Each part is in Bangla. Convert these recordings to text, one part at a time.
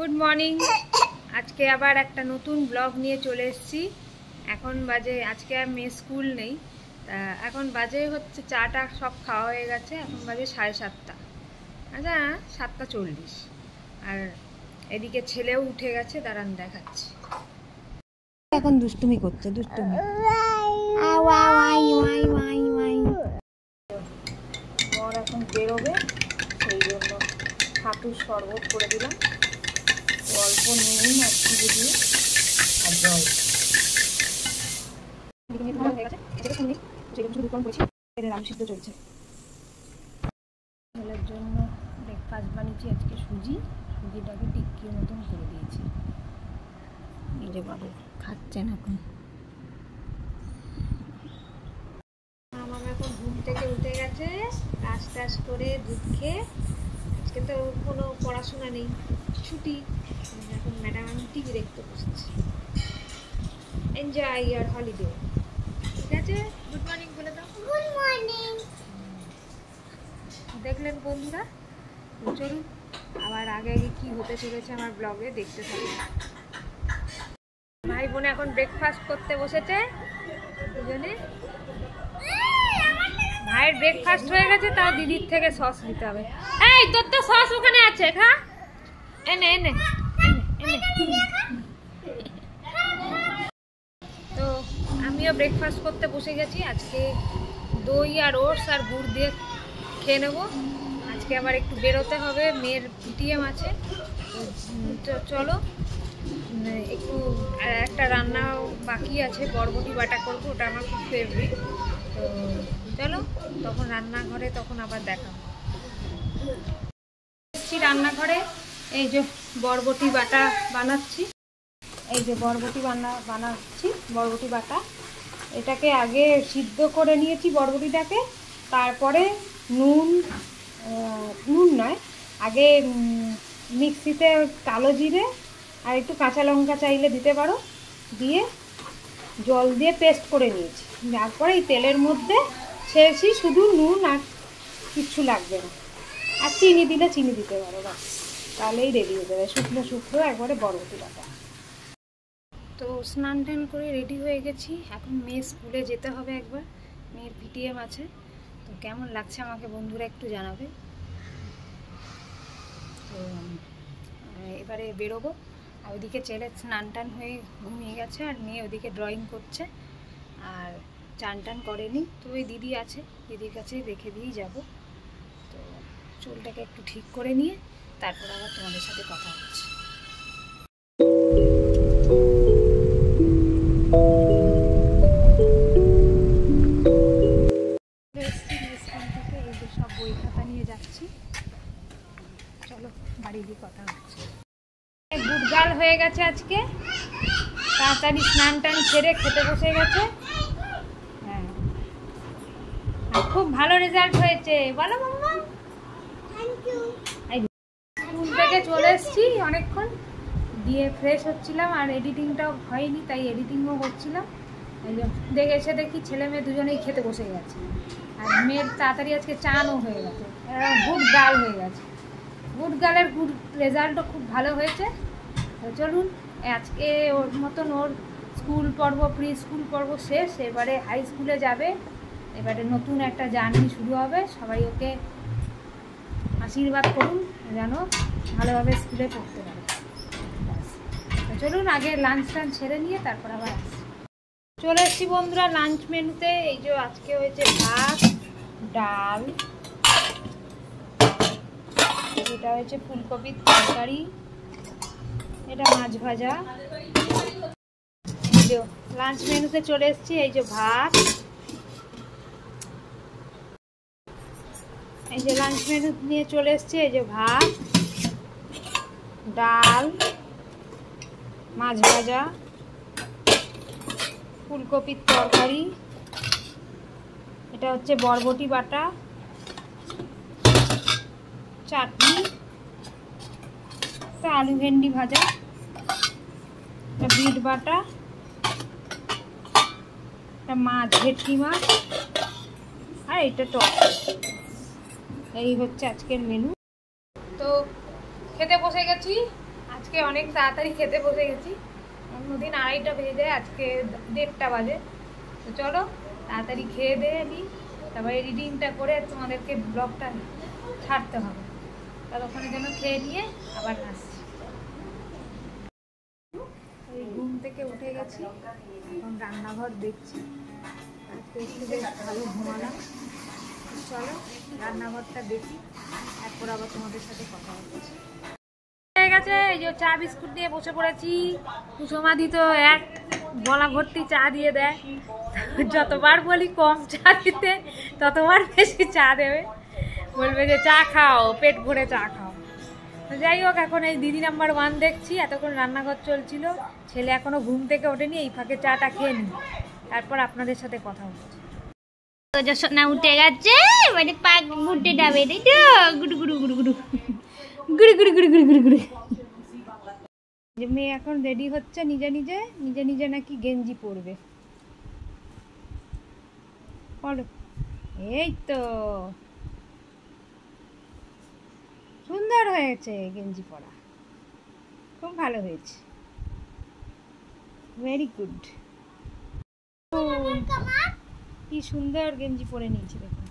Good morning. আজকে আবার একটা নতুন ব্লগ নিয়ে চলে এসেছি। এখন বাজে, আজকে আর মেয়ে স্কুল নেই, তা এখন বাজে হচ্ছে চাটা সব খাওয়া হয়ে গেছে। এখন বাজে 7:30, আচ্ছা 7:40। আর এদিকে ছেলেও উঠে গেছে, দাঁড়ান দেখাচ্ছি। এখন দুষ্টুমি করছে, দুষ্টুমি। বর এখন বেরোবে, সেই জন্য ছাতুর শরবত করে দিলাম, অল্প নুন আর চিনি দিয়ে আর জল। আলু সিদ্ধ চলছে। ছেলের জন্য ব্রেকফাস্ট বানিয়েছি আজকে সুজিটাকে টিক্কির মতন করে দিয়েছি। এই যে বাবু খাচ্ছেন এখন। আমার এখন ঘুম থেকে উঠে গেছে, টাস করে দুধ খেয়ে। আজকে তো কোনো পড়াশোনা নেই, ছুটি। এখন ম্যাডাম আমি টিভি দেখতে বসেছি। এনজয় ইয়ার হলিডে। ঠিক আছে, গুড মর্নিং বলে দাও। Good morning. দেখলেন বন্ধুরা, চলুন আবার আগে কি হতে চলেছে আমার ব্লগে দেখতে থাকুন। ভাই বোন এখন ব্রেকফাস্ট করতে বসেছে দুজনে। ভাইয়ের ব্রেকফাস্ট হয়ে গেছে, তার দিদির থেকে সস নিতে হবে। এই তোর তো সস ওখানে আছে, খা। এনে এনে তো আমিও ব্রেকফাস্ট করতে বসে গেছি। আজকে দই আর ওটস আর গুড় দিয়ে খেয়ে নেবো। আজকে আবার একটু বেরোতে হবে, মেয়ের পিটিএম আছে। তো চলো, একটু একটা রান্না বাকি আছে, বরবটি বাটা করবো, ওটা আমার খুব ফেভারিট। তো চলো, তখন রান্নাঘরে তখন আবার দেখা। রান্নাঘরে এই যে বরবটি বাটা বানাচ্ছি। এই যে বরবটি বানাচ্ছি, বরবটি বাটা। এটাকে আগে সিদ্ধ করে নিয়েছি বরবটিটাকে, তারপরে নুন নয়, আগে মিক্সিতে কালো জিরে আর একটু কাঁচা লঙ্কা চাইলে দিতে পারো, দিয়ে জল দিয়ে পেস্ট করে নিয়েছি। তারপরে এই তেলের মধ্যে ছেড়েছি, শুধু নুন আর কিচ্ছু লাগবে না। আর চিনি দিলে চিনি দিতে পারো, বাস, তাহলেই রেডি হয়ে যাবে শুকনো শুকনো একবারে বরবটি বাটা। তো স্নান টান করে রেডি হয়ে গেছি। এখন মেয়ে স্কুলে যেতে হবে, একবার মেয়ের পিটিএম আছে। তো কেমন লাগছে আমাকে বন্ধুরা একটু জানাবে। তো এবারে বেরোবো। আর ওদিকে ছেলে স্নান টান হয়ে ঘুমিয়ে গেছে, আর মেয়ে ওদিকে ড্রয়িং করছে, আর চান টান করেনি। তো ওই দিদি আছে, দিদির কাছেই রেখে দিয়েই যাব। তো চুলটাকে একটু ঠিক করে নিয়ে তারপর আবার তোমাদের সাথে কথা হচ্ছে। সব বই খাতা নিয়ে যাচ্ছি, চলো বাড়ি গিয়ে কথা হচ্ছে। গুডগার্ল হয়ে গেছে আজকে, তাড়াতাড়ি স্নান টান ছেড়ে খেতে বসে গেছে। হ্যাঁ, খুব ভালো রেজাল্ট হয়েছে, বলো মাম্মা। Thank you. স্কুল থেকে চলে এসেছি, অনেকক্ষণ দিয়ে ফ্রেশ হচ্ছিলাম, আর এডিটিংটাও হয়নি, তাই এডিটিংও করছিলাম। এসে দেখি ছেলে মেয়ে দুজনেই খেতে বসে গেছে, আর মেয়ের তাড়াতাড়ি আজকে চানও হয়ে গেছে, গুড গার্ল হয়ে গেছে। গুড গার্লের গুড রেজাল্টও খুব ভালো হয়েছে। তো চলুন, আজকে ওর মতন ওর স্কুল পর্ব, প্রি স্কুল পর্ব শেষ, এবারে হাই স্কুলে যাবে। এবারে নতুন একটা জার্নি শুরু হবে। সবাই ওকে আশীর্বাদ করুন যেন ভালোভাবে স্কুলে পড়তে পারে। তো চলুন আগে লাঞ্চ টাঞ্চ ছেড়ে নিয়ে তারপর আবার আসি। চলে এসেছি বন্ধুরা লাঞ্চ মেনুতে। এই যে আজকে হয়েছে ভাত, ডাল, এটা হয়েছে ফুলকপির তরকারি, এটা মাছ ভাজা। এই যে লাঞ্চ মেনুতে চলে এসেছি। এই যে ভাত, এই যে লাঞ্চ মেনু নিয়ে চলে এসেছি। এই যে ভাত, ডাল, মাছ ভাজা, ফুলকপির তরকারি, এটা হচ্ছে বরবটি বাটা, চাটনি, একটা আলু ভেন্ডি ভাজা, একটা বিট বাটা, একটা মাছ, ভেটকি মাছ, আর এটা টক। এই হচ্ছে আজকের মেনু। তো খেতে বসে গেছি। আজকে অনেক তাড়াতাড়ি খেতে বসে গেছি, অন্যদিন 2:30টা বেজে যায়, আজকে 1:30টা বাজে। তো চলো তাড়াতাড়ি খেয়ে দিয়ে নিই, তারপরে এডিটিংটা করে তোমাদেরকে ব্লগটা ছাড়তে হবে, ততক্ষণের জন্য খেয়ে নিয়ে আবার আসছি। এই ঘুম থেকে উঠে গেছি, এখন রান্নাঘর দেখছি, আজকে একটু বেশ ভালো ঘুমালাম। চলো রান্নাঘরটা দেখি, এরপর আবার তোমাদের সাথে কথা হচ্ছে। হয়ে গেছে, এই যে চা বিস্কুট দিয়ে বসে পড়েছি। কুসুমাদি তো এক গলা ভর্তি চা দিয়ে দেয়, যতবার বলি কম চা দিতে ততবার বেশি চা দেবে, বলবে যে চা খাও, পেট ভরে চা খাও। তো যাই হোক, এখন এই দিদি নাম্বার 1 দেখছি, এতক্ষণ রান্নাঘর চলছিল, ছেলে এখনো ঘুম থেকে ওঠেনি, এই ফাঁকে চাটা খেয়ে নিই, তারপর আপনাদের সাথে কথা হচ্ছে। সোনা উঠে গেছে, মানে পাক উঠে যাবে, তাই তো? গুড়ু গুড়ু গুড়ু গুড়ু গুড়ু গুড়ু গুড়ু গুড়ু গুড়ু গুড়ু। যে মেয়ে এখন রেডি হচ্ছে, নিজে নিজে নিজে নিজে নাকি গেঞ্জি পরবে। বলো, এই তো সুন্দর হয়েছে গেঞ্জি পরা, খুব ভালো হয়েছে, ভেরি গুড। কি সুন্দর গেঞ্জি পরে নিয়েছি, দেখুন,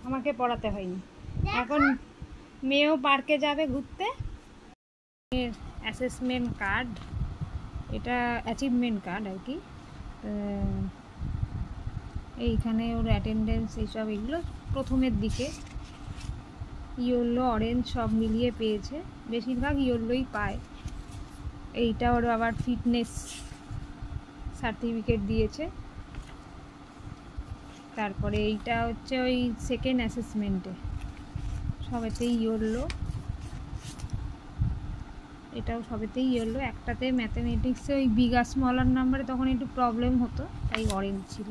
আমাকে পরাতে হয়নি। এখন মেয়েও পার্কে যাবে ঘুরতে। অ্যাসেসমেন্ট কার্ড, এটা অ্যাচিভমেন্ট কার্ড আর কি। এইখানে ওর অ্যাটেন্ডেন্স এইসব, এগুলো প্রথমের দিকে ইয়েলো অরেঞ্জ সব মিলিয়ে পেয়েছে, বেশিরভাগ ইয়েলোই পায়। এইটা ওর আবার ফিটনেস সার্টিফিকেট দিয়েছে। তারপরে এইটা হচ্ছে ওই সেকেন্ড অ্যাসেসমেন্টে, সবেতেই ইয়েলো, এটাও সবেতেই ইয়েলো। একটাতে ম্যাথামেটিক্সে ওই বিগার স্মলার নাম্বারে তখন একটু প্রবলেম হতো, তাই অরেঞ্জ ছিল।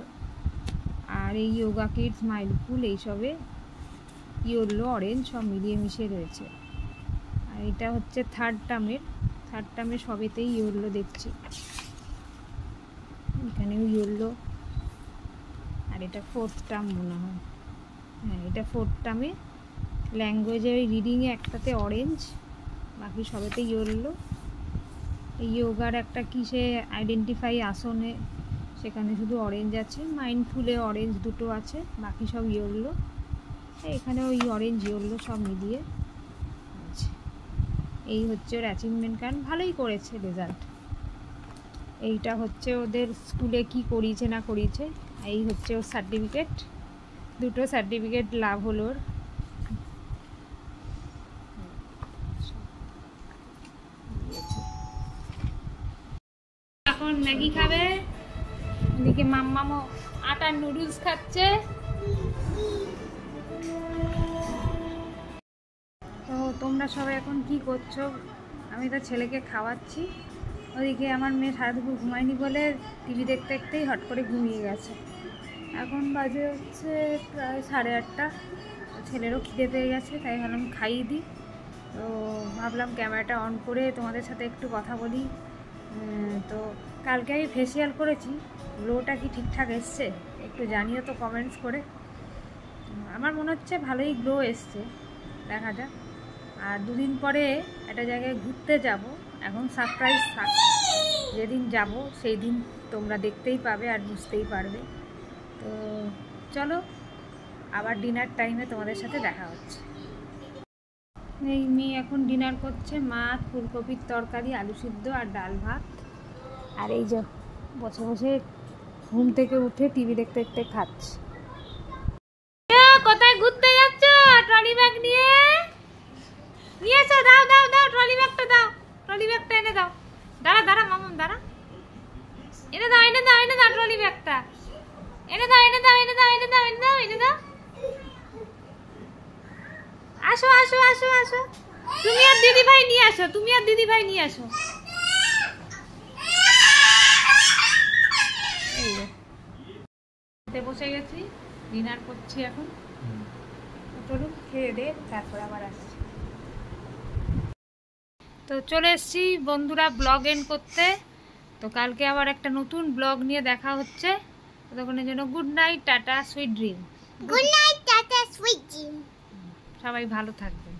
আর এই যোগা কিডস, মাইলফুল, এইসবে ইয়েলো অরেঞ্জ সব মিলিয়ে মিশিয়ে রয়েছে। আর এটা হচ্ছে থার্ড টার্মের সবেতেই ইয়েলো দেখছি, এখানেও ইয়েলো। আর এটা ফোর্থ টার্ম মনে হয়, হ্যাঁ এটা ফোর্থ টার্মে। ল্যাঙ্গুয়েজে ওই রিডিংয়ে একটাতে অরেঞ্জ, বাকি সবেতে ইয়েলো। এই যোগার একটা কিসে আইডেন্টিফাই আসনে, সেখানে শুধু অরেঞ্জ আছে। মাইন্ডফুলে অরেঞ্জ দুটো আছে, বাকি সব ইয়েলো। এখানে ওই অরেঞ্জ ইয়েলো সব মিলিয়ে আছে। এই হচ্ছে ওর অ্যাচিভমেন্ট কার্ড, ভালোই করেছে রেজাল্ট। এইটা হচ্ছে ওদের স্কুলে কি করিয়েছে না করিয়েছে। এই হচ্ছে ওর সার্টিফিকেট, দুটো সার্টিফিকেট লাভ হলো ওর। এখন ম্যাগি খাবে, এদিকে মাম্মামও আটার নুডলস খাচ্ছে। তো তোমরা সবাই এখন কি করছো? আমি তো ছেলেকে খাওয়াচ্ছি, ওদিকে আমার মেয়ে সারা দুপুর ঘুমায়নি বলে টিভি দেখতে দেখতেই হট করে ঘুমিয়ে গেছে। এখন বাজে হচ্ছে প্রায় 8:30। ছেলেরও খিদে পেয়ে গেছে, তাই ভাবলাম খাইয়ে দিই। তো ভাবলাম ক্যামেরাটা অন করে তোমাদের সাথে একটু কথা বলি। তো কালকে আমি ফেসিয়াল করেছি, গ্লোটা কি ঠিকঠাক এসছে একটু জানিও তো কমেন্টস করে। আমার মনে হচ্ছে ভালোই গ্লো এসছে, দেখা যাক। আর 2 দিন পরে একটা জায়গায় ঘুরতে যাব, এখন সারপ্রাইজ থাক, যেদিন যাব সেই দিন তোমরা দেখতেই পাবে আর বুঝতেই পারবে। তো চলো আবার ডিনার টাইমে তোমাদের সাথে দেখা হচ্ছে। এই মেয়ে এখন ডিনার করছে, মাছ, ফুলকপির তরকারি, আলু সিদ্ধ আর ডাল ভাত। আর এই যে বসে বসে ঘুম থেকে উঠে টিভি দেখতে দেখতে খাচ্ছে। কোথায় ঘুরতে যাচ্ছ? ট্রলি ব্যাগ নিয়ে এসো, দাও দাও দাও, ট্রলি ব্যাগটা দাও, ট্রলি ব্যাগটা এনে দাও। দাঁড়া দাঁড়া মামুন দাঁড়া, এনে দাও এনে দাও এনে দাও, ট্রলি ব্যাগটা এনে দাও এনে দাও এনে দাও এনে দাও এনে দাও এনে দাও। আসো আসো আসো আসো, তুমি আর দিদি ভাই নিয়ে আসো, তুমি আর দিদি ভাই নিয়ে আসো। বসে গেছি, ডিনার করছি এখন। চলুন খেয়ে দে, তারপর আবার আসছি। তো চলে এসছি বন্ধুরা ব্লগ এন্ড করতে। তো কালকে আবার একটা নতুন ব্লগ নিয়ে দেখা হচ্ছে। ততক্ষণের জন্য good night, tata, sweet dream. Good night, tata, sweet dream. সবাই ভালো থাকবেন।